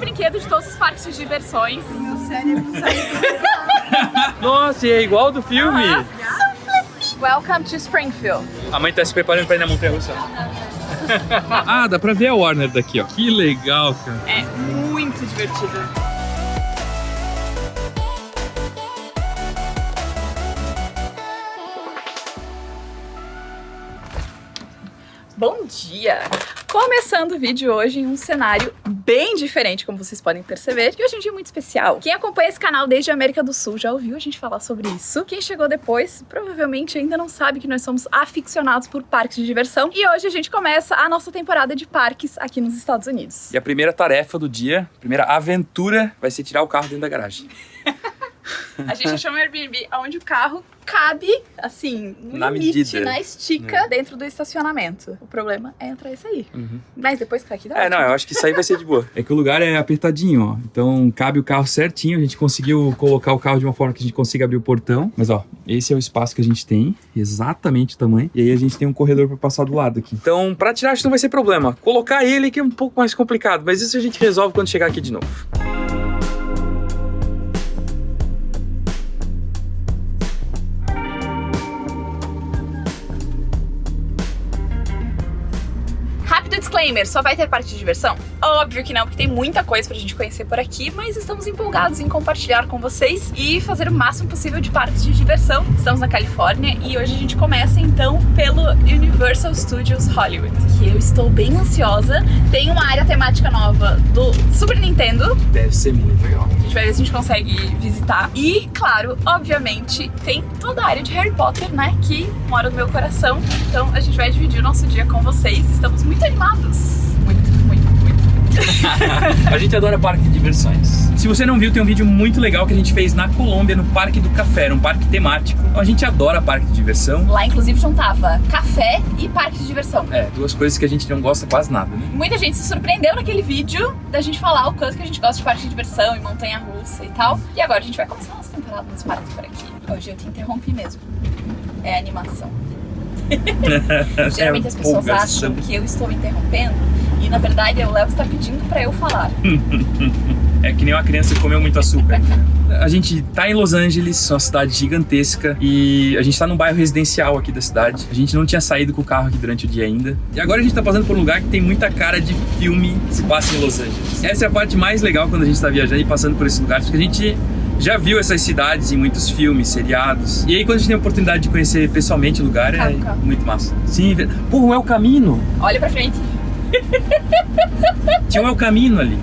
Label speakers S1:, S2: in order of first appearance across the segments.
S1: brinquedo de todos os parques de diversões.
S2: Meu cérebro saiu.
S3: Nossa, e é igual do filme.
S1: Welcome to Springfield.
S3: A mãe tá se preparando pra ir na montanha-russa. Ah, dá pra ver a Warner daqui, ó. Que legal, cara.
S1: É muito divertido. Bom dia! Começando o vídeo hoje em um cenário bem diferente, como vocês podem perceber, e hoje é um dia muito especial. Quem acompanha esse canal desde a América do Sul já ouviu a gente falar sobre isso. Quem chegou depois, provavelmente ainda não sabe que nós somos aficionados por parques de diversão, e hoje a gente começa a nossa temporada de parques aqui nos Estados Unidos.
S3: E a primeira tarefa do dia, a primeira aventura, vai ser tirar o carro dentro da garagem.
S1: A gente achou um Airbnb onde o carro cabe, assim, no
S3: Na
S1: limite,
S3: medida.
S1: na estica, dentro do estacionamento. O problema é entrar e sair. Mas depois que tá aqui, dá
S3: Não, eu acho que isso aí vai ser de boa. É que o lugar é apertadinho, ó. Então cabe o carro certinho. A gente conseguiu colocar o carro de uma forma que a gente consiga abrir o portão. Mas, ó, esse é o espaço que a gente tem. Exatamente o tamanho. E aí a gente tem um corredor pra passar do lado aqui. Então, pra tirar, acho que não vai ser problema. Colocar ele que é um pouco mais complicado. Mas isso a gente resolve quando chegar aqui de novo.
S1: Disclaimer, só vai ter parque de diversão? Óbvio que não, porque tem muita coisa pra gente conhecer por aqui, mas estamos empolgados em compartilhar com vocês e fazer o máximo possível de parques de diversão. Estamos na Califórnia e hoje a gente começa então pelo Universal Studios Hollywood, que eu estou bem ansiosa. Tem uma área temática nova do Super Nintendo.
S3: Deve ser muito legal.
S1: A gente vai ver se a gente consegue visitar. E, claro, obviamente, tem toda a área de Harry Potter, né, que mora no meu coração. Então a gente vai dividir o nosso dia com vocês. Estamos muito animados. Muito.
S3: A gente adora parque de diversões. Se você não viu, tem um vídeo muito legal que a gente fez na Colômbia, no Parque do Café, um parque temático. Então a gente adora parque de diversão.
S1: Lá, inclusive, juntava café e parque de diversão.
S3: É, duas coisas que a gente não gosta quase nada, né?
S1: Muita gente se surpreendeu naquele vídeo da gente falar o quanto que a gente gosta de parque de diversão e montanha-russa e tal. E agora a gente vai começar a nossa temporada nos parques por aqui. Hoje eu te interrompi mesmo. É animação. Geralmente as pessoas acham que eu estou me interrompendo e na verdade o Léo está pedindo pra eu falar.
S3: É que nem uma criança que comeu muito açúcar. A gente tá em Los Angeles, uma cidade gigantesca, e a gente tá num bairro residencial aqui da cidade. A gente não tinha saído com o carro aqui durante o dia ainda. E agora a gente tá passando por um lugar que tem muita cara de filme que se passa em Los Angeles. Essa é a parte mais legal quando a gente tá viajando e passando por esses lugares, porque a gente já viu essas cidades em muitos filmes, seriados. E aí quando a gente tem a oportunidade de conhecer pessoalmente o lugar, é muito massa. Sim, pô, é o caminho.
S1: Olha pra frente.
S3: Tinha um El Camino ali.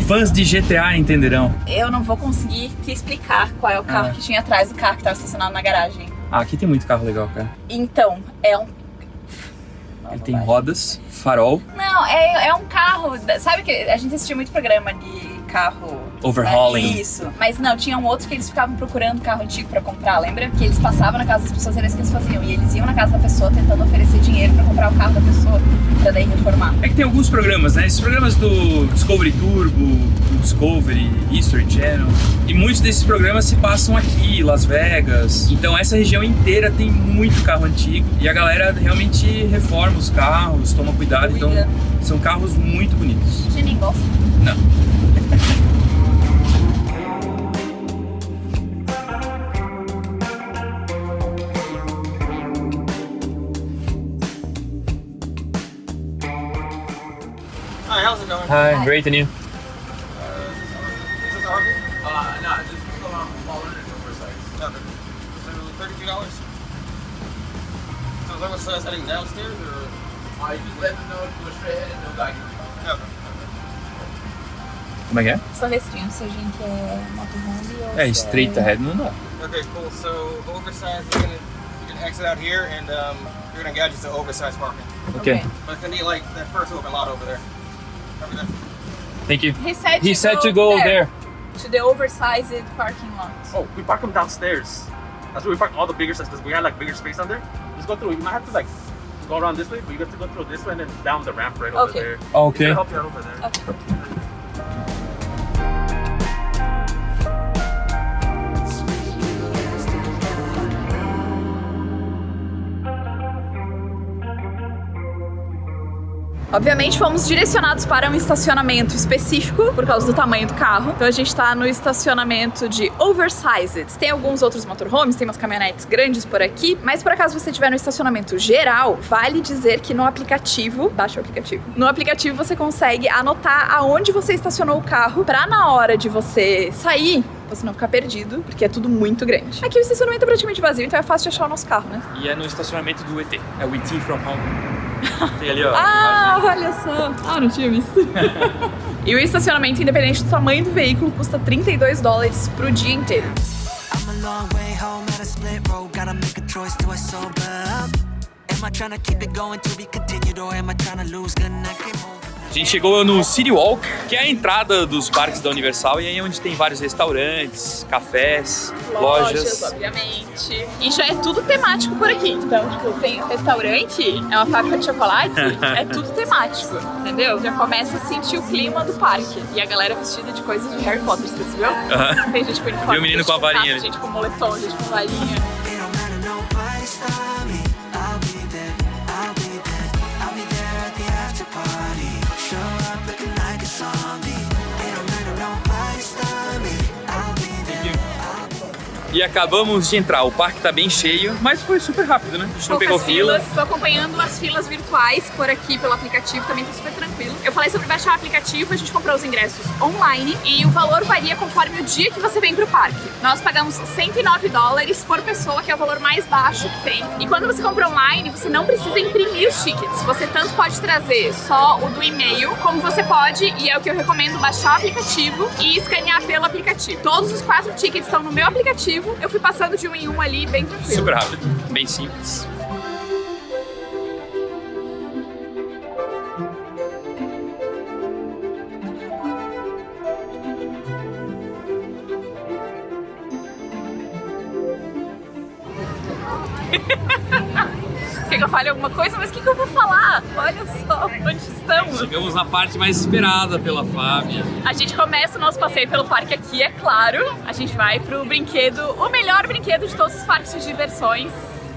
S3: Fãs de GTA entenderão.
S1: Eu não vou conseguir te explicar qual é o carro que tinha atrás do carro que estava estacionado na garagem.
S3: Ah, aqui tem muito carro legal, cara.
S1: Então, é um...
S3: Ele tem rodas, farol.
S1: Não, é um carro... Sabe que a gente assistia muito programa de carro...
S3: Overhauling.
S1: Isso. Mas não, tinha um outro que eles ficavam procurando carro antigo pra comprar, lembra? Que eles passavam na casa das pessoas e era isso que eles faziam. E eles iam na casa da pessoa tentando oferecer dinheiro pra comprar o carro da pessoa, pra daí reformar.
S3: É que tem alguns programas, né? Esses programas do Discovery Turbo, do Discovery, History Channel. E muitos desses programas se passam aqui, Las Vegas. Então essa região inteira tem muito carro antigo. E a galera realmente reforma os carros, toma cuidado. Então são carros muito bonitos.
S1: Você nem gosta?
S3: Não.
S4: Hi, how's it going?
S3: Hi, great, and you?
S4: Is this RV? No, just go on smaller and oversized. Okay. So $32? So is oversized heading downstairs or? You just let them know to go straight ahead and they'll guide you. Okay.
S3: Como é que é?
S1: Só decidindo se a gente é motorhome ou
S3: É, straight ahead não dá.
S4: Okay, cool. So oversized, you can exit out here and you're gonna guide you to oversized parking.
S3: Okay.
S4: But it's gonna need like that first open lot over there. Over there.
S3: Thank you.
S1: He said
S3: to go there.
S1: To the oversized parking lot.
S5: Oh, we park them downstairs. That's where we park all the bigger stuff because we had like bigger space on there. Just go through. You might have to like go around this way, but you have to go through this way and then down the ramp right over there.
S3: Okay.
S5: It's gonna help you out over there.
S1: Okay. Obviamente fomos direcionados para um estacionamento específico por causa do tamanho do carro. Então a gente tá no estacionamento de Oversized. Tem alguns outros motorhomes, tem umas caminhonetes grandes por aqui, mas por acaso você estiver no estacionamento geral, vale dizer que no aplicativo, baixa o aplicativo. No aplicativo você consegue anotar aonde você estacionou o carro pra na hora de você sair, você não ficar perdido, porque é tudo muito grande. Aqui o estacionamento é praticamente vazio, então é fácil de achar o nosso carro, né?
S3: E é no estacionamento do ET. É o ET from home. Tem ali, ó.
S1: Ah, olha só. Ah, não tinha visto. E o estacionamento, independente do tamanho do veículo, custa $32 pro dia inteiro.
S6: I'm a long way home at a split road. Gotta make a choice, do I sober up? Am I trying to keep it going to be continued, or am I trying to lose? Gonna keep moving.
S3: A gente chegou no City Walk, que é a entrada dos parques da Universal, e aí é onde tem vários restaurantes, cafés, lojas.
S1: Obviamente. E já é tudo temático por aqui. Então, tipo, tem restaurante, é uma fábrica de chocolate, é tudo temático, entendeu? Já começa a sentir o clima do parque. E a galera vestida de coisas de Harry Potter, você percebeu? Tem gente com uniforme,
S3: Viu o menino com a varinha,
S1: gente com moletom, gente com varinha.
S6: It don't matter, nobody stop me. I'll be there, I'll be there. I'll be there at the after party. Show up looking like a zombie. It don't matter, nobody stop me. I'll be there.
S3: E acabamos de entrar, o parque tá bem cheio, mas foi super rápido, né? A gente não pegou fila.
S1: Estou acompanhando as filas virtuais por aqui pelo aplicativo, também tá super tranquilo. Eu falei sobre baixar o aplicativo, a gente comprou os ingressos online e o valor varia conforme o dia que você vem pro parque. Nós pagamos $109 por pessoa, que é o valor mais baixo que tem. E quando você compra online, você não precisa imprimir os tickets. Você tanto pode trazer só o do e-mail, como você pode, e é o que eu recomendo, baixar o aplicativo e escanear pelo aplicativo. Todos os 4 tickets estão no meu aplicativo. Eu fui passando de um em um ali, bem tranquilo.
S3: Super rápido, bem simples.
S1: Quer que eu fale alguma coisa? Mas o que eu vou falar? Olha só, onde estamos?
S3: Chegamos na parte mais esperada pela Fábia.
S1: A gente começa o nosso passeio pelo parque aqui, é claro. A gente vai pro brinquedo, o melhor brinquedo de todos os parques de diversões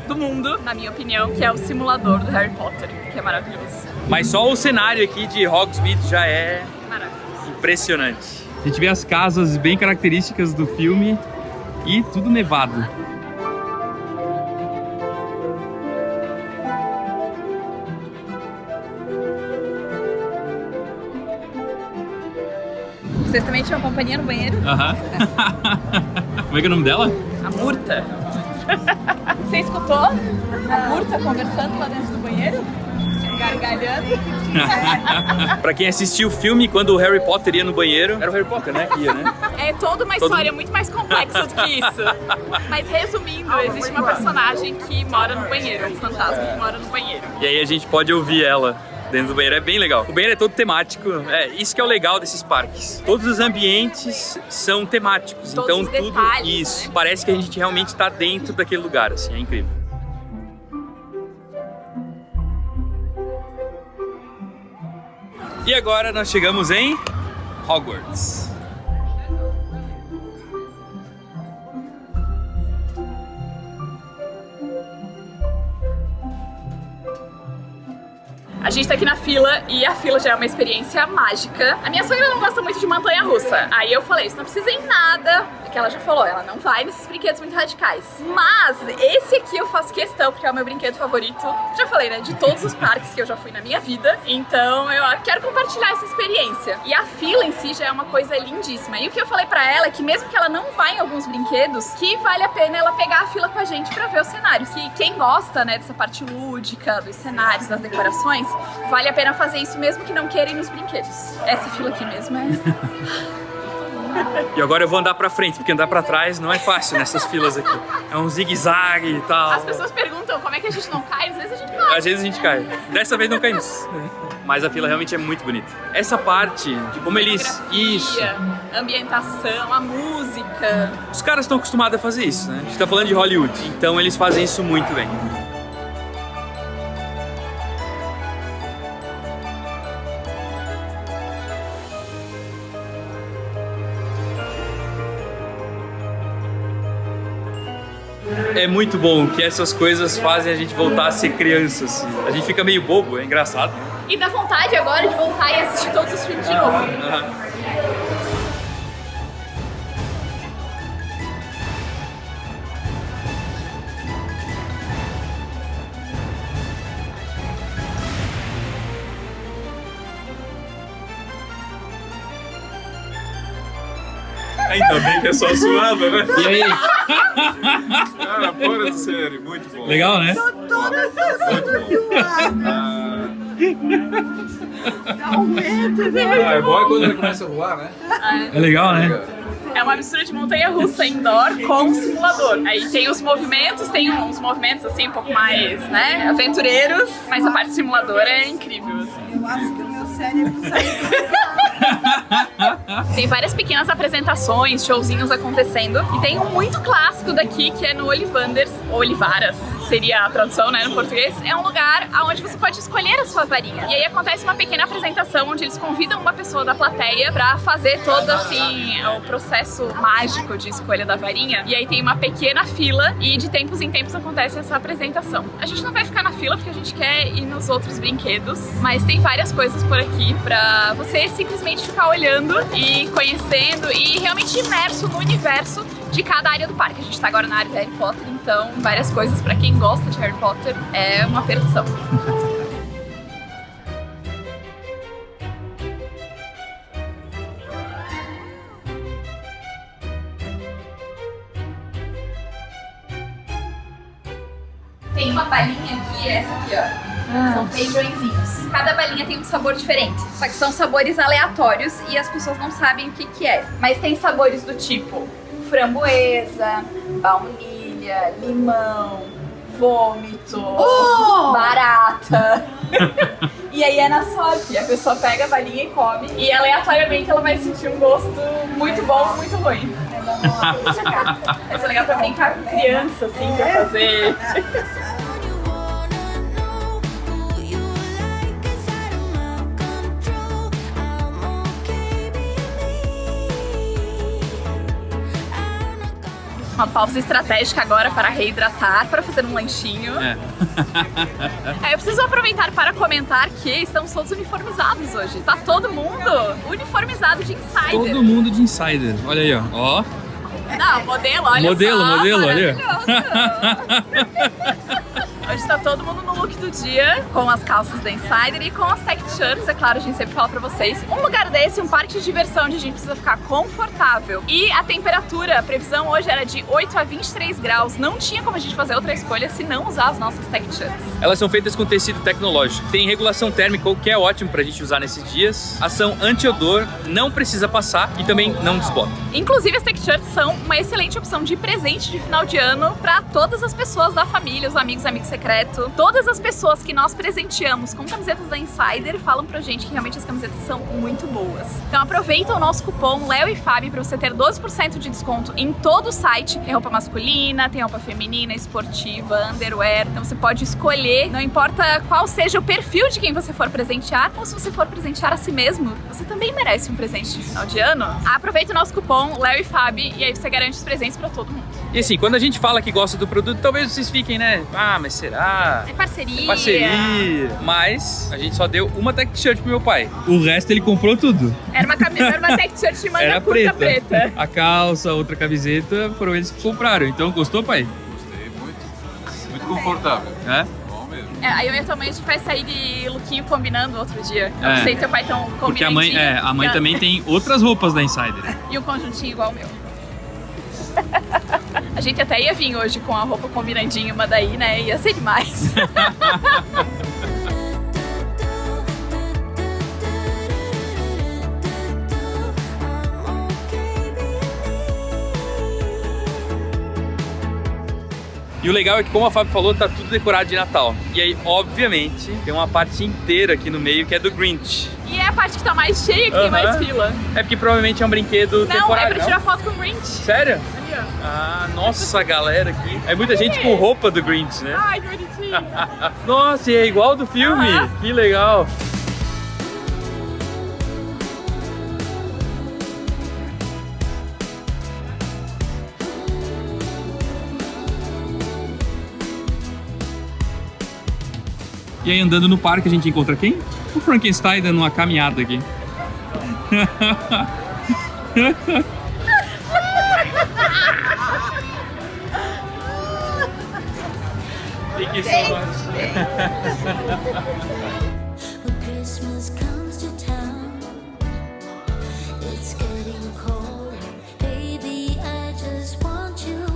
S1: do mundo, na minha opinião, que é o simulador do Harry Potter, que é maravilhoso.
S3: Mas só o cenário aqui de Hogsmeade já é
S1: Maravilhoso.
S3: impressionante. A gente vê as casas bem características do filme e tudo nevado.
S1: Vocês também tinham companhia no banheiro?
S3: Aham. Como é que é o nome dela?
S1: A Murta. Você escutou a Murta conversando lá dentro do banheiro? Gargalhando.
S3: Pra quem assistiu o filme, quando o Harry Potter ia no banheiro, era o Harry Potter, né, que ia, né?
S1: É toda uma história muito mais complexa do que isso. Mas resumindo, existe uma personagem que mora no banheiro, um fantasma que mora no banheiro.
S3: E aí a gente pode ouvir ela dentro do banheiro, é bem legal. O banheiro é todo temático, isso que é o legal desses parques. Todos os ambientes são temáticos,
S1: Todos
S3: então
S1: os
S3: tudo
S1: detalhes,
S3: isso.
S1: né?
S3: Parece que a gente realmente tá dentro daquele lugar, assim, é incrível. E agora nós chegamos em Hogwarts.
S1: A gente tá aqui na fila e a fila já é uma experiência mágica. A minha sogra não gosta muito de montanha-russa. Aí eu falei, isso não precisa em nada. Que ela já falou, ela não vai nesses brinquedos muito radicais. Mas esse aqui eu faço questão, porque é o meu brinquedo favorito. Já falei, né? De todos os parques que eu já fui na minha vida. Então eu quero compartilhar essa experiência. E a fila em si já é uma coisa lindíssima. E o que eu falei pra ela é que mesmo que ela não vá em alguns brinquedos, que vale a pena ela pegar a fila com a gente pra ver os cenários. Que quem gosta, né, dessa parte lúdica, dos cenários, das decorações, vale a pena fazer isso mesmo que não queira ir nos brinquedos. Essa fila aqui mesmo é...
S3: E agora eu vou andar pra frente, porque andar pra trás não é fácil nessas filas aqui. É um zigue-zague e tal.
S1: As pessoas perguntam como é que a gente não cai, às vezes a gente cai.
S3: Às vezes a gente cai. Dessa vez não caímos. Mas a fila realmente é muito bonita. Essa parte de como eles... Isso.
S1: Ambientação, a música.
S3: Os caras estão acostumados a fazer isso, né? A gente tá falando de Hollywood, então eles fazem isso muito bem. É muito bom que essas coisas fazem a gente voltar a ser criança, assim. A gente fica meio bobo, é engraçado.
S1: E dá vontade agora de voltar e assistir todos os filmes de novo.
S3: Ainda bem que é só suado, né?
S7: E aí?
S8: Cara, fora de série, muito bom.
S7: Legal, né?
S2: Toda dá um medo, né?
S8: É bom quando ele começa a voar, né?
S7: É legal, né?
S1: É uma mistura de montanha-russa indoor com simulador. Aí tem os movimentos, assim um pouco mais, né, aventureiros, mas a parte do simulador é incrível, assim.
S2: Eu acho que o meu cérebro saiu.
S1: Tem várias pequenas apresentações, showzinhos acontecendo. E tem um muito clássico daqui, que é no Olivanders, ou Olivaras, seria a tradução, né, no português. É um lugar onde você pode escolher a sua varinha. E aí acontece uma pequena apresentação, onde eles convidam uma pessoa da plateia pra fazer todo, assim, o processo mágico de escolha da varinha. E aí tem uma pequena fila e de tempos em tempos acontece essa apresentação. A gente não vai ficar na fila porque a gente quer ir nos outros brinquedos, mas tem várias coisas por aqui pra você simplesmente ficar olhando e conhecendo e realmente imerso no universo de cada área do parque. A gente tá agora na área de Harry Potter, então várias coisas pra quem gosta de Harry Potter é uma perdição. Tem uma balinha aqui, essa aqui, ó. São feijõezinhos. Cada balinha tem um sabor diferente. Só que são sabores aleatórios e as pessoas não sabem o que que é. Mas tem sabores do tipo framboesa, baunilha, limão, vômito, barata. E aí é na sorte. A pessoa pega a balinha e come. E aleatoriamente ela vai sentir um gosto muito bom ou muito ruim. Vai ser legal pra brincar com criança, assim, pra fazer. Uma pausa estratégica agora para reidratar, para fazer um lanchinho. Eu preciso aproveitar para comentar que estamos todos uniformizados hoje. Tá todo mundo uniformizado de Insider.
S7: Todo mundo de Insider. Olha aí, ó.
S1: Não, modelo, olha
S7: Modelo,
S1: só.
S7: modelo, olha.
S1: Hoje tá todo mundo no look do dia, com as calças da Insider e com as tech shirts, é claro, a gente sempre fala pra vocês. Um lugar desse, um parque de diversão onde a gente precisa ficar confortável. E a temperatura, a previsão hoje era de 8 a 23 graus. Não tinha como a gente fazer outra escolha se não usar as nossas tech shirts.
S3: Elas são feitas com tecido tecnológico. Tem regulação térmica, o que é ótimo pra gente usar nesses dias. Ação anti-odor, não precisa passar e também não desbota.
S1: Inclusive, as tech shirts são uma excelente opção de presente de final de ano pra todas as pessoas da família, os amigos secreto. Todas as pessoas que nós presenteamos com camisetas da Insider falam pra gente que realmente as camisetas são muito boas. Então aproveita o nosso cupom Léo e Fábio pra você ter 12% de desconto em todo o site. Tem roupa masculina, tem roupa feminina, esportiva, underwear. Então você pode escolher, não importa qual seja o perfil de quem você for presentear, ou se você for presentear a si mesmo, você também merece um presente de final de ano. Aproveita o nosso cupom Léo e Fábio e aí você garante os presentes pra todo mundo.
S3: E assim, quando a gente fala que gosta do produto, talvez vocês fiquem, né? Ah, mas será?
S1: É parceria.
S3: É parceria. Mas a gente só deu uma tech t-shirt pro meu pai.
S7: O resto ele comprou tudo.
S1: Era uma tech shirt de manga
S7: Era
S1: curta
S7: preta.
S1: preta.
S7: A calça, outra camiseta, foram eles que compraram. Então, gostou, pai?
S8: Gostei muito. Muito confortável.
S7: É?
S8: Bom mesmo.
S1: Aí eu e a tua mãe a gente vai sair de lookinho combinando outro dia. Eu
S7: É.
S1: sei que teu pai tão combinando.
S7: Porque a mãe também tem outras roupas da Insider.
S1: E um conjuntinho igual o meu. A gente até ia vir hoje com a roupa combinandinha, uma daí, né? Ia ser demais.
S3: E o legal é que, como a Fábio falou, tá tudo decorado de Natal. E aí, obviamente, tem uma parte inteira aqui no meio que é do Grinch.
S1: E é a parte que tá mais cheia, que tem mais fila.
S3: É porque provavelmente é um brinquedo
S1: Não,
S3: temporário,
S1: é pra tirar foto com o Grinch.
S3: Sério?
S1: Ali, ó.
S3: Ah, nossa, galera aqui. É muita gente com roupa do Grinch, né?
S1: Ai, que bonitinho.
S3: Nossa, e é igual do filme. Que legal.
S7: E aí, andando no parque, a gente encontra quem? O Frankenstein dando uma caminhada aqui. Thank you so much.
S9: When Christmas comes to town, it's getting cold. Baby, I just want you.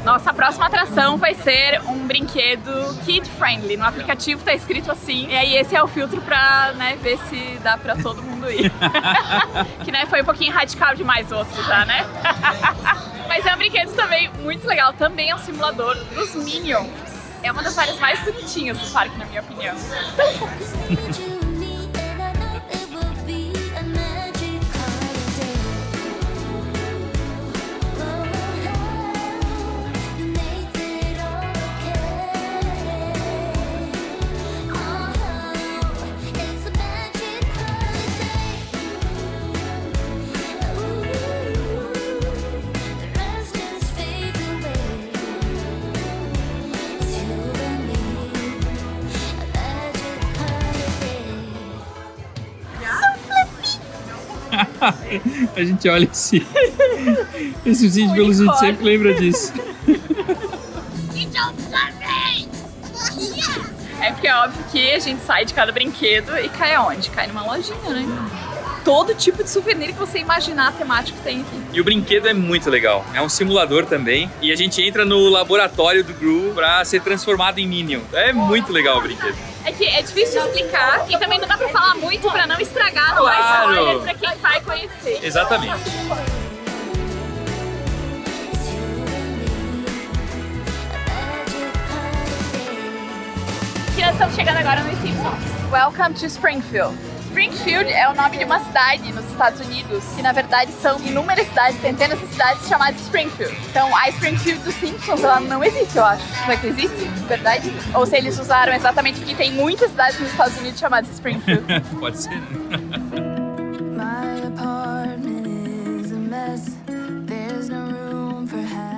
S1: Nossa próxima atração vai ser um brinquedo kid friendly. No aplicativo tá escrito assim. E aí esse é o filtro pra, né, ver se dá pra todo mundo ir. Que, né, foi um pouquinho radical demais o outro já, né? Mas é um brinquedo também muito legal. Também é um simulador dos Minions. É uma das áreas mais bonitinhas do parque, na minha opinião. Tão fofinho.
S7: A gente olha esse vídeo pelo vídeo, sempre lembra disso.
S1: É porque é óbvio que a gente sai de cada brinquedo e cai aonde? Cai numa lojinha, né? Todo tipo de souvenir que você imaginar temático tem aqui.
S3: E o brinquedo é muito legal. É um simulador também. E a gente entra no laboratório do Gru pra ser transformado em Minion. É muito legal o brinquedo.
S1: É que é difícil de explicar e também não dá pra falar muito pra não estragar no spoiler pra quem vai conhecer.
S3: Exatamente.
S1: Aqui nós estamos chegando agora no Simpsons. Welcome to Springfield. Springfield é o nome de uma cidade nos Estados Unidos, que na verdade são inúmeras cidades, centenas de cidades chamadas Springfield. Então a Springfield dos Simpsons, ela não existe, eu acho. Será que existe? Verdade? Ou se eles usaram exatamente porque tem muitas cidades nos Estados Unidos chamadas Springfield.
S3: Pode ser, né?
S9: My apartment is a mess. There's no room for happiness.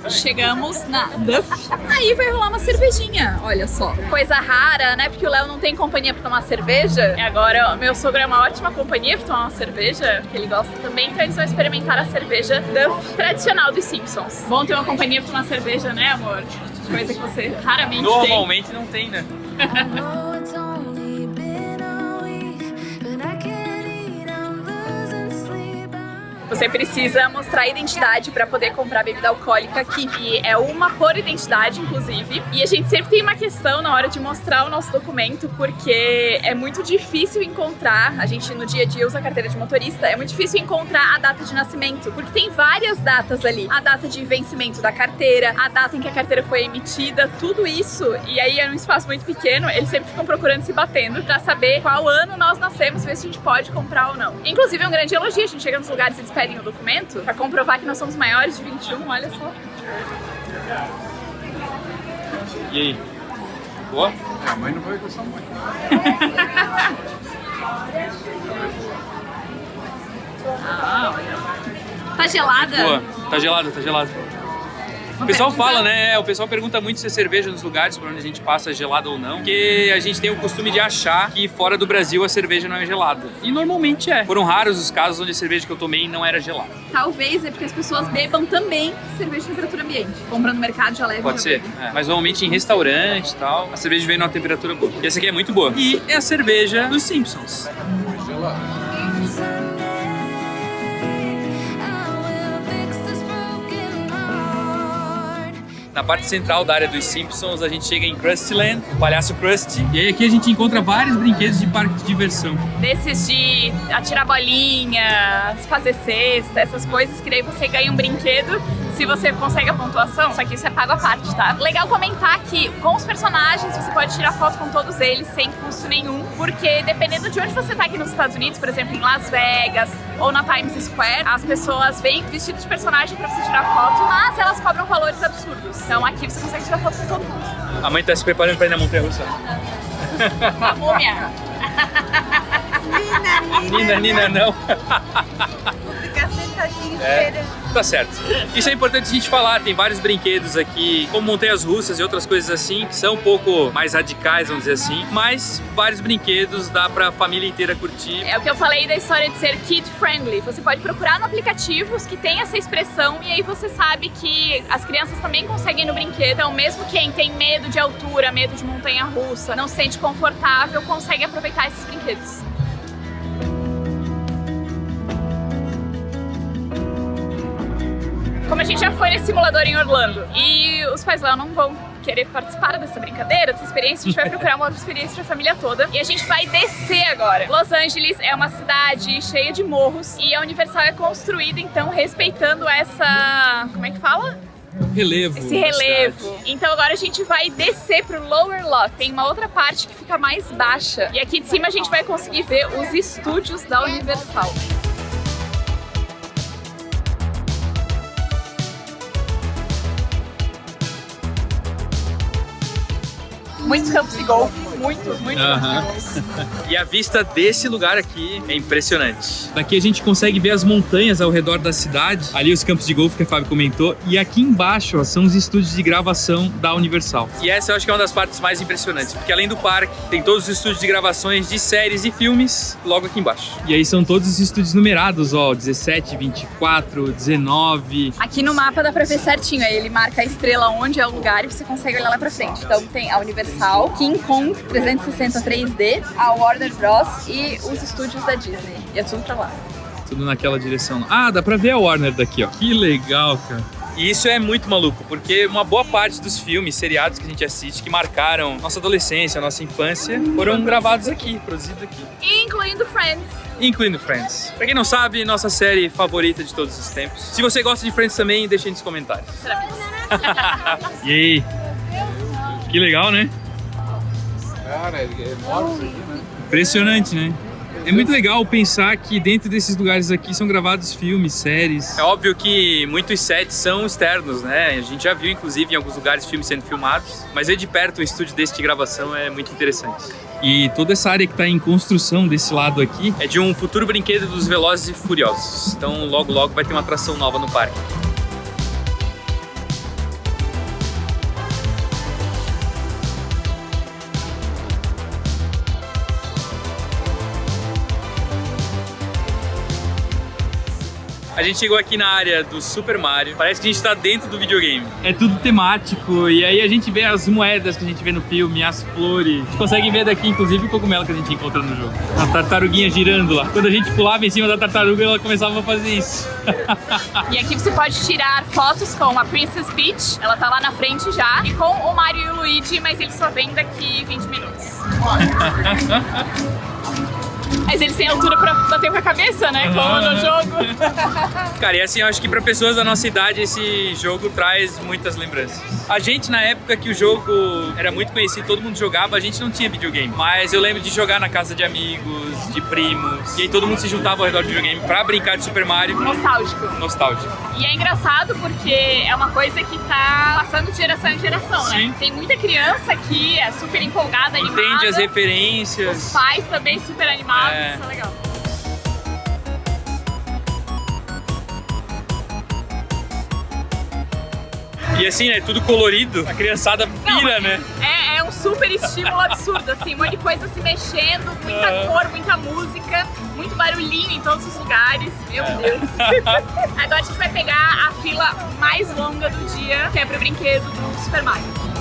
S1: Chegamos na Duff. Aí vai rolar uma cervejinha, olha só. Coisa rara, né? Porque o Léo não tem companhia pra tomar cerveja. E agora o meu sogro é uma ótima companhia pra tomar uma cerveja, porque ele gosta também. Então eles vão experimentar a cerveja Duff tradicional dos Simpsons. Bom ter uma companhia pra tomar cerveja, né, amor? Coisa que você raramente
S3: Normalmente não tem, né?
S9: I know it's only been a week, but I can't eat, I'm losing sleep.
S1: Você precisa mostrar a identidade para poder comprar bebida alcoólica aqui. E é uma por identidade, inclusive. E a gente sempre tem uma questão na hora de mostrar o nosso documento, porque é muito difícil encontrar, a gente no dia a dia usa a carteira de motorista, é muito difícil encontrar a data de nascimento, porque tem várias datas ali. A data de vencimento da carteira, a data em que a carteira foi emitida, tudo isso. E aí é um espaço muito pequeno, eles sempre ficam procurando, se batendo, para saber qual ano nós nascemos, ver se a gente pode comprar ou não. Inclusive é um grande elogio, a gente chega nos lugares e eles pedem o documento para comprovar que nós somos maiores de 21, olha só.
S3: E aí? Boa?
S8: A mãe não vai gostar muito.
S1: Tá gelada?
S3: Boa. Tá gelado, tá gelado. O pessoal fala, né? O pessoal pergunta muito se a cerveja nos lugares por onde a gente passa é gelada ou não. Porque a gente tem o costume de achar que fora do Brasil a cerveja não é gelada. E normalmente é. Foram raros os casos onde a cerveja que eu tomei não era gelada.
S1: Talvez é porque as pessoas bebam também cerveja de temperatura ambiente. Compra no mercado, já leva.
S3: Pode ser. É. Mas normalmente em restaurante e tal, a cerveja vem numa temperatura boa. E essa aqui é muito boa. E é a cerveja dos Simpsons.
S8: Gelado.
S3: Na parte central da área dos Simpsons, a gente chega em Krusty Land, o Palhaço Krusty.
S7: E aí aqui a gente encontra vários brinquedos de parque de diversão.
S1: Desses de atirar bolinha, fazer cesta, essas coisas, que daí você ganha um brinquedo se você consegue a pontuação. Só que isso é pago à parte, tá? Legal comentar que com os personagens você pode tirar foto com todos eles sem custo nenhum, porque dependendo de onde você tá aqui nos Estados Unidos, por exemplo, em Las Vegas ou na Times Square, as pessoas vêm vestidas de personagem pra você tirar foto, mas elas cobram valores absurdos. Então aqui você consegue tirar foto com todo mundo.
S3: A mãe tá se preparando pra ir na montanha-russa.
S1: A múmia.
S3: Nina, não.
S2: Vou ficar sentadinha
S3: Tá certo. Isso é importante a gente falar, tem vários brinquedos aqui, como montanhas-russas e outras coisas assim, que são um pouco mais radicais, vamos dizer assim, mas vários brinquedos dá pra família inteira curtir.
S1: É o que eu falei da história de ser kid-friendly. Você pode procurar no aplicativos que tem essa expressão e aí você sabe que as crianças também conseguem ir no brinquedo. Então, mesmo quem tem medo de altura, medo de montanha-russa, não se sente confortável, consegue aproveitar esses brinquedos. Como a gente já foi nesse simulador em Orlando e os pais lá não vão querer participar dessa brincadeira, dessa experiência, a gente vai procurar uma outra experiência para a família toda. E a gente vai descer agora. Los Angeles é uma cidade cheia de morros e a Universal é construída, então, respeitando essa... como é que fala?
S7: Relevo.
S1: Esse relevo. Então agora a gente vai descer pro Lower Lot. Tem uma outra parte que fica mais baixa. E aqui de cima a gente vai conseguir ver os estúdios da Universal. Muitos campos de golfe, muitos campos de golfe.
S3: E a vista desse lugar aqui é impressionante.
S7: Daqui a gente consegue ver as montanhas ao redor da cidade, ali os campos de golfe que a Fábio comentou, e aqui embaixo ó, são os estúdios de gravação da Universal.
S3: E essa eu acho que é uma das partes mais impressionantes, porque além do parque, tem todos os estúdios de gravações de séries e filmes logo aqui embaixo.
S7: E aí são todos os estúdios numerados, ó, 17, 24, 19...
S1: Aqui no mapa dá pra ver certinho, aí ele marca a estrela onde é o lugar e você consegue olhar lá pra frente. Então tem a Universal, King Kong 360 3D, a Warner Bros. E os estúdios da Disney. E é tudo pra lá.
S7: Tudo naquela direção. Ah, dá pra ver a Warner daqui, ó. Que legal, cara.
S3: E isso é muito maluco, porque uma boa parte dos filmes, seriados que a gente assiste, que marcaram nossa adolescência, nossa infância, foram gravados aqui, produzidos aqui.
S1: Incluindo Friends.
S3: Incluindo Friends. Pra quem não sabe, nossa série favorita de todos os tempos. Se você gosta de Friends também, deixa aí nos comentários.
S7: E aí? Que legal, né?
S8: Cara, é enorme isso aqui, né?
S7: Impressionante, né? É muito legal pensar que dentro desses lugares aqui são gravados filmes, séries.
S3: É óbvio que muitos sets são externos, né? A gente já viu, inclusive, em alguns lugares filmes sendo filmados. Mas ver de perto um estúdio desse de gravação é muito interessante.
S7: E toda essa área que está em construção desse lado aqui
S3: é de um futuro brinquedo dos Velozes e Furiosos. Então, logo, logo vai ter uma atração nova no parque. A gente chegou aqui na área do Super Mario, parece que a gente tá dentro do videogame.
S7: É tudo temático, e aí a gente vê as moedas que a gente vê no filme, as flores. A gente consegue ver daqui, inclusive, o cogumelo que a gente encontra no jogo. A tartaruguinha girando lá. Quando a gente pulava em cima da tartaruga, ela começava a fazer isso.
S1: E aqui você pode tirar fotos com a Princess Peach, ela tá lá na frente já, e com o Mario e o Luigi, mas eles só vêm daqui 20 minutos. Mas eles têm altura pra bater com a cabeça, né? Como no jogo.
S3: Cara, e assim, eu acho que pra pessoas da nossa idade esse jogo traz muitas lembranças. A gente, na época que o jogo era muito conhecido, todo mundo jogava, a gente não tinha videogame. Mas eu lembro de jogar na casa de amigos, de primos, e aí todo mundo se juntava ao redor do videogame pra brincar de Super Mario.
S1: Nostálgico.
S3: Nostálgico.
S1: E é engraçado porque é uma coisa que tá passando de geração em geração,
S3: Sim.
S1: né? Tem muita criança que é super empolgada, animada.
S3: Entende as referências.
S1: Os pais também super animados,
S3: É.
S1: isso é legal.
S3: E assim, né, tudo colorido, a criançada pira, né?
S1: É um super estímulo absurdo, assim, um monte de coisa se mexendo, muita cor, muita música, muito barulhinho em todos os lugares, meu Deus. Agora a gente vai pegar a fila mais longa do dia, que é pro brinquedo do Super Mario.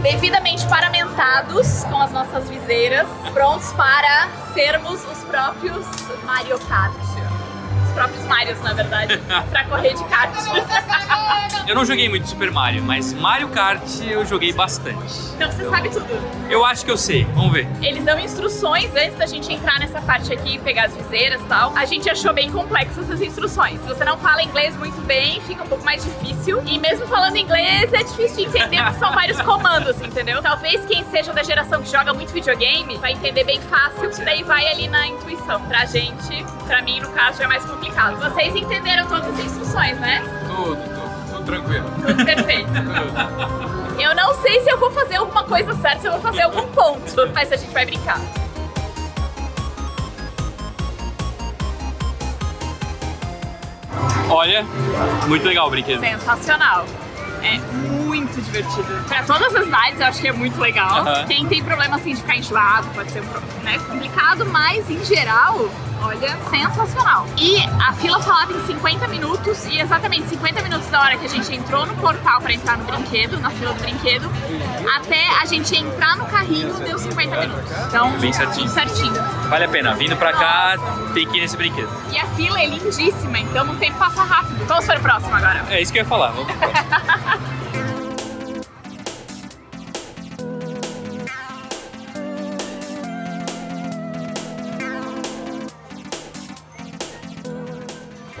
S1: Devidamente paramentados com as nossas viseiras, prontos para sermos os próprios Mario Kart. Os próprios Marios, na verdade, para correr de kart.
S3: Eu não joguei muito Super Mario, mas Mario Kart eu joguei bastante.
S1: Então você sabe tudo.
S3: Eu acho que eu sei, vamos ver.
S1: Eles dão instruções antes da gente entrar nessa parte aqui e pegar as viseiras e tal. A gente achou bem complexas as instruções. Se você não fala inglês muito bem, fica um pouco mais difícil. E mesmo falando inglês, é difícil de entender porque são vários comandos, entendeu? Talvez quem seja da geração que joga muito videogame vai entender bem fácil, daí vai ali na intuição. Pra gente, pra mim, no caso, já é mais complicado. Vocês entenderam todas as instruções, né?
S8: Tudo tranquilo.
S1: Perfeito. Eu não sei se eu vou vou fazer alguma coisa certa, se eu vou fazer algum ponto. Mas a gente vai brincar.
S7: Olha, muito legal o brinquedo.
S1: Sensacional. É muito divertido. Pra todas as idades, eu acho que é muito legal. Quem tem problema assim de ficar enjoado, pode ser complicado, mas em geral, olha, sensacional. E a fila falava em 50 minutos, e exatamente 50 minutos da hora que a gente entrou no portal pra entrar no brinquedo, na fila do brinquedo, até a gente entrar no carrinho, deu 50 minutos. Então,
S7: bem certinho. Vale a pena. Vindo pra cá, tem que ir nesse brinquedo.
S1: E a fila é lindíssima, então o tempo passa rápido. Vamos para o próximo agora.
S7: É isso que eu ia falar. Vamos pro próximo.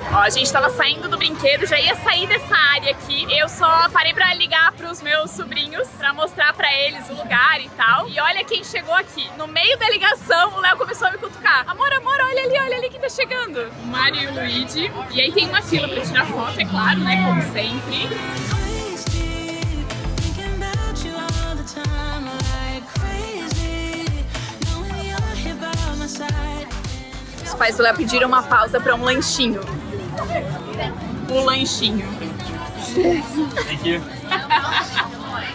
S1: Ó, a gente tava saindo do brinquedo, já ia sair dessa área aqui. Eu só parei pra ligar pros meus sobrinhos, pra mostrar pra eles o lugar e tal. E olha quem chegou aqui. No meio da ligação, o Léo começou a me cutucar. Amor, olha ali quem tá chegando. O Mário e o Luigi. E aí tem uma fila pra tirar foto, é claro, né, como sempre. Os pais do Léo pediram uma pausa pra um lanchinho. O lanchinho.
S7: Aqui.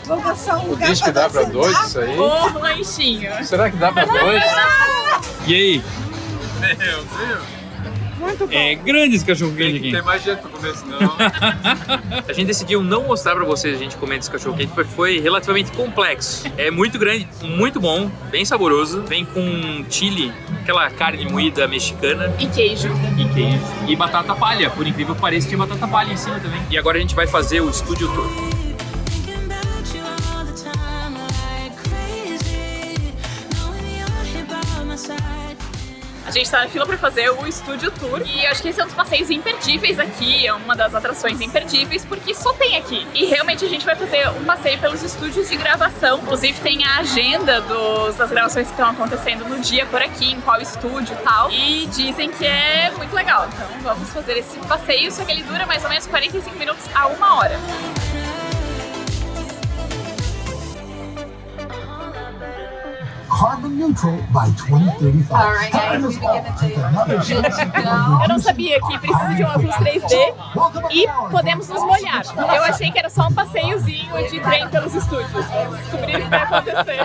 S2: Vou passar um lugar
S8: Diz que dá pra dois isso aí?
S1: O lanchinho.
S8: Será que dá pra dois?
S7: E aí?
S8: Meu Deus.
S2: Muito bom.
S7: É grande esse cachorro quente aqui.
S8: Tem mais gente pra comer, senão.
S7: A gente decidiu não mostrar pra vocês a gente comendo esse cachorro quente porque foi relativamente complexo. É muito grande, muito bom, bem saboroso. Vem com chili, aquela carne moída mexicana.
S1: E queijo.
S7: E queijo. E batata palha, por incrível que pareça, tinha batata palha em cima também. E agora a gente vai fazer o Studio Tour.
S1: A gente tá na fila pra fazer o Studio Tour e eu acho que esse é um dos passeios imperdíveis aqui, é uma das atrações imperdíveis porque só tem aqui. E realmente a gente vai fazer um passeio pelos estúdios de gravação, inclusive tem a agenda das gravações que estão acontecendo no dia por aqui, em qual estúdio e tal, e dizem que é muito legal. Então vamos fazer esse passeio, só que ele dura mais ou menos 45 minutos a 1 hora.
S10: Carbon neutral by 2035.
S1: Eu não sabia que precisa de um óculos 3D e podemos nos molhar. Eu achei que era só um passeiozinho de trem pelos estúdios. Vamos descobrir o que vai acontecer.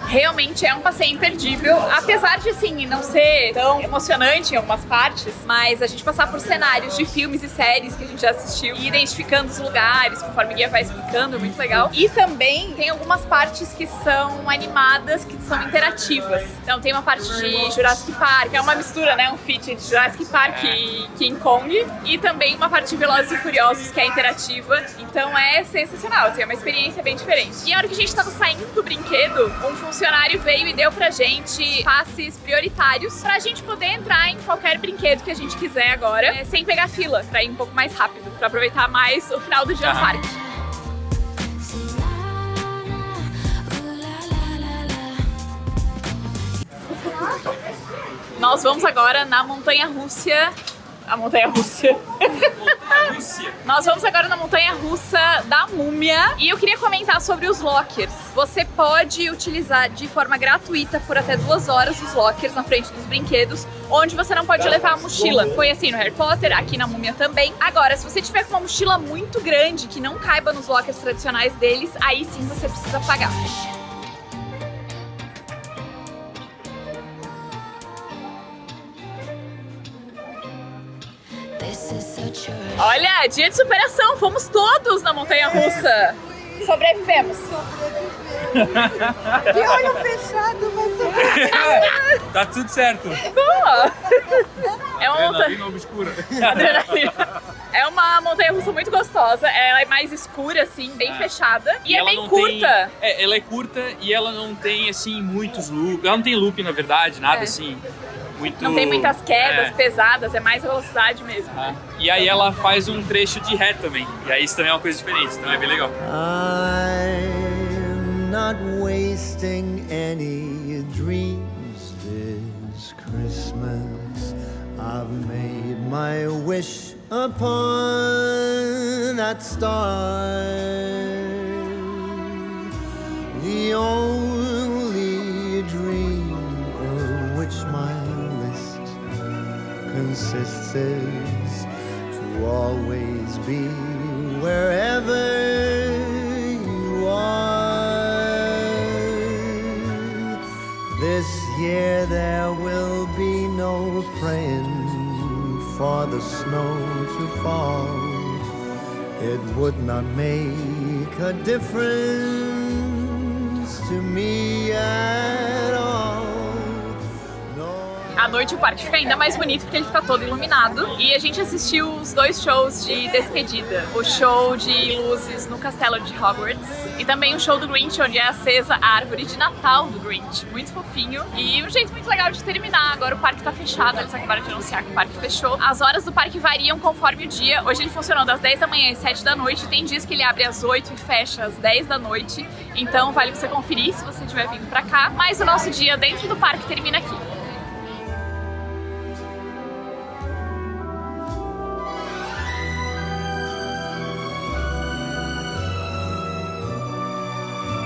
S1: Realmente é um passeio imperdível, apesar de assim não ser tão emocionante em algumas partes, mas a gente passar por cenários de filmes e séries que a gente já assistiu e identificando os lugares conforme o guia vai explicando, é muito legal. E também tem algumas partes que são animadas, que são interativas. Então tem uma parte de Jurassic Park, é uma mistura, né, um feat de Jurassic Park e King Kong, e também uma parte de Velozes e Furiosos que é interativa. Então é sensacional, assim, é uma experiência bem diferente. E a hora que a gente tava saindo do brinquedo, um funcionário veio e deu pra gente passes prioritários pra gente poder entrar em qualquer brinquedo que a gente quiser agora, sem pegar fila, pra ir um pouco mais rápido, pra aproveitar mais o final do dia no parque. Nós vamos agora na montanha-russa. A montanha-russa. Nós vamos agora na montanha-russa da Múmia. E eu queria comentar sobre os lockers. Você pode utilizar de forma gratuita por até 2 horas os lockers na frente dos brinquedos, onde você não pode levar a mochila. Foi assim no Harry Potter, aqui na Múmia também. Agora, se você tiver com uma mochila muito grande que não caiba nos lockers tradicionais deles, aí sim você precisa pagar. Olha, dia de superação, fomos todos na montanha-russa. Sobrevivemos.
S2: De olho fechado, mas
S3: Tá tudo certo.
S1: Boa! É uma montanha...
S8: Adrenalina obscura.
S1: É uma montanha-russa muito gostosa. Ela é mais escura, assim, bem fechada. E é
S7: ela
S1: bem
S7: não
S1: curta.
S7: tem- ela é curta e ela não tem, assim, muitos loops. Ela não tem loop, na verdade, nada assim. Muito...
S1: Não tem muitas quedas
S7: É.
S1: pesadas, é mais velocidade mesmo.
S7: E aí ela faz um trecho de ré também. E aí isso também é uma coisa diferente, então é bem legal.
S6: I'm not wasting any dreams this Christmas. I've made my wish upon that star. The only dream of which my list consists is to always be wherever you are. This year there will be no praying for the snow to fall. It would not make a difference to me at all.
S1: À noite o parque fica ainda mais bonito porque ele fica todo iluminado. E a gente assistiu os 2 shows de despedida. O show de luzes no castelo de Hogwarts e também o show do Grinch, onde é acesa a árvore de Natal do Grinch. Muito fofinho e um jeito muito legal de terminar. Agora o parque tá fechado, eles acabaram de anunciar que o parque fechou. As horas do parque variam conforme o dia. Hoje ele funcionou das 10 da manhã às 7 da noite. Tem dias que ele abre às 8 e fecha às 10 da noite. Então vale você conferir se você estiver vindo pra cá. Mas o nosso dia dentro do parque termina aqui.